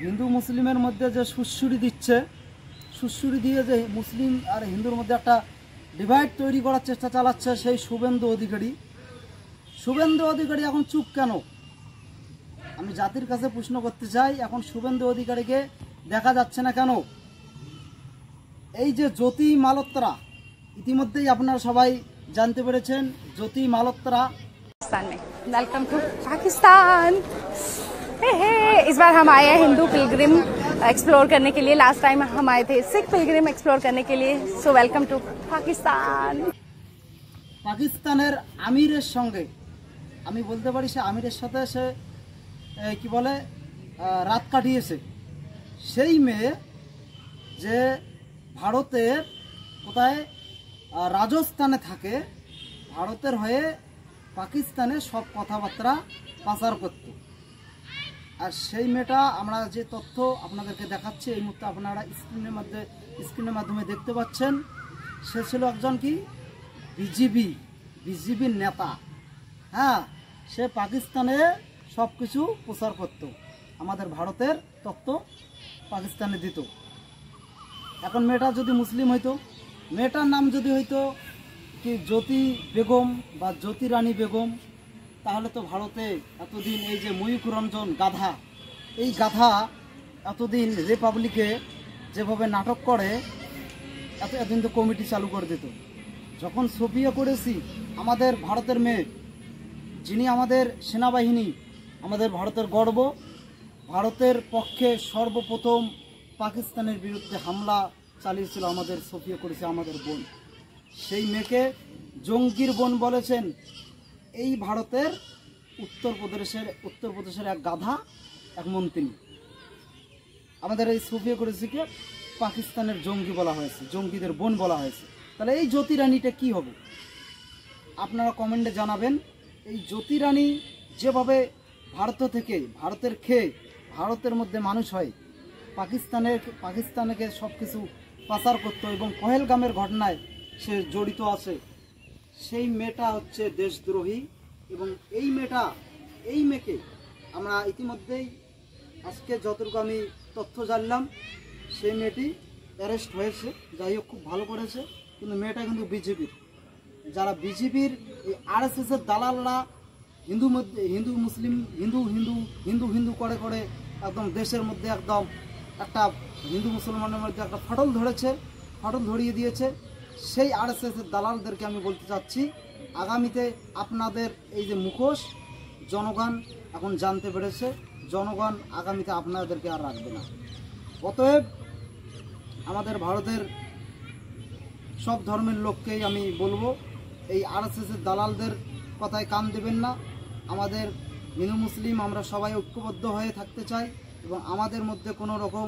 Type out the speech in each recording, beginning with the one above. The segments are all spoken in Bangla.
হিন্দু মুসলিমের মধ্যে যে সুশ্রুতি দিচ্ছে, সুশ্রুতি দিয়ে যে মুসলিম আর হিন্দুর মধ্যে একটা ডিভাইড তৈরি করার চেষ্টা চালাচ্ছে সেই শুভেন্দু অধিকারী। শুভেন্দু অধিকারী এখন চুপ কেন? আমি জাতির কাছে প্রশ্ন করতে চাই, এখন শুভেন্দু অধিকারীকে দেখা যাচ্ছে না কেন? এই যে জ্যোতি মালহোত্রা, ইতিমধ্যেই আপনারা সবাই जानते পেরেছেন জ্যোতি মালহোত্রা। Welcome to Pakistan. इस बार हम आए हैं हिंदू पिलग्रिम एक्सप्लोर करने के लिए। लास्ट टाइम हम आए थे सिख पिलग्रिम एक्सप्लोर करने के लिए। So welcome to Pakistan. পাকিস্তানের আমিরের সঙ্গে আমি বলতে পারি সে আমিরের সাথে সে কি বলে রাত কাটিয়েছে। সেই মেয়ে যে ভারতের কোথায় রাজস্থানে থাকে, ভারতের হয়ে পাকিস্তানে সব কথাবার্তা পাচার করত। আর সেই মেয়েটা আমরা যে তথ্য আপনাদেরকে দেখাচ্ছি এই মুহূর্তে আপনারা স্ক্রিনের মাধ্যমে দেখতে পাচ্ছেন, সে ছিল একজন কি বিজিবির নেতা। হ্যাঁ, সে পাকিস্তানে সব কিছু প্রচার করত, আমাদের ভারতের তথ্য পাকিস্তানে দিত। এখন মেয়েটা যদি মুসলিম হইতো, মেয়েটার নাম যদি হইতো কি জ্যোতি বেগম বা জ্যোতি রানী বেগম, তাহলে তো ভারতে এতদিন এই যে ময়ূখ রঞ্জন গাধা, এই গাধা এতদিন রিপাবলিকে যেভাবে নাটক করে এতদিন তো কমিটি চালু করে দিত। যখন সফিয়া করেছি আমাদের ভারতের মেয়ে, যিনি আমাদের সেনাবাহিনী, আমাদের ভারতের গর্ব, ভারতের পক্ষে সর্বপ্রথম পাকিস্তানের বিরুদ্ধে হামলা চালিয়েছিল আমাদের সফিয়া করেছে আমাদের বোন। সেই মেয়েকে জঙ্গির বোন বলেছেন এই ভারতের উত্তরপ্রদেশের এক গাধা, এক মন্ত্রী। আমাদের এই সফিয়া করেছিকে পাকিস্তানের জঙ্গি বলা হয়েছে, জঙ্গিদের বোন বলা হয়েছে। তাহলে এই জ্যোতি রানীটা কী হবে আপনারা কমেন্টে জানাবেন। এই জ্যোতি রানী যেভাবে ভারত থেকে ভারতের খেয়ে ভারতের মধ্যে মানুষ হয়, পাকিস্তানকে সব কিছু পাচার করতো এবং পহেলগামের ঘটনায় সে জড়িত আছে, সেই মেয়েটা হচ্ছে দেশদ্রোহী। এবং এই মেয়েকে আমরা ইতিমধ্যেই আজকে যতটুকু আমি তথ্য জানলাম, সেই মেয়েটি অ্যারেস্ট হয়েছে। যাই হোক, খুব ভালো করেছে। কিন্তু মেয়েটা কিন্তু বিজেপির, যারা বিজেপির এই আরএসএসের দালালরা হিন্দু মুসলিম হিন্দু করে একদম দেশের মধ্যে একদম একটা হিন্দু মুসলমানের মধ্যে একটা ফাটল ধরিয়ে দিয়েছে। সেই আরএসএসের দালালদেরকে আমি বলতে চাচ্ছি, আগামীতে আপনাদের এই যে মুখোশ জনগণ এখন জানতে পেরেছে, জনগণ আগামীতে আপনাদেরকে আর রাখবে না। অতএব আমাদের ভারতের সব ধর্মের লোককেই আমি বলবো, এই আরএসএসের দালালদের কথায় কান দেবেন না। আমাদের হিন্দু মুসলিম আমরা সবাই ঐক্যবদ্ধ হয়ে থাকতে চাই এবং আমাদের মধ্যে কোনো রকম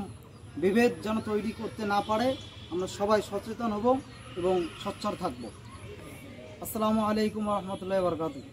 বিভেদ যেন তৈরি করতে না পারে, আমরা সবাই সচেতন হব এবং সোচ্চার থাকব। আসসালামু আলাইকুম ওয়া রাহমাতুল্লাহি ওয়া বারাকাতুহু।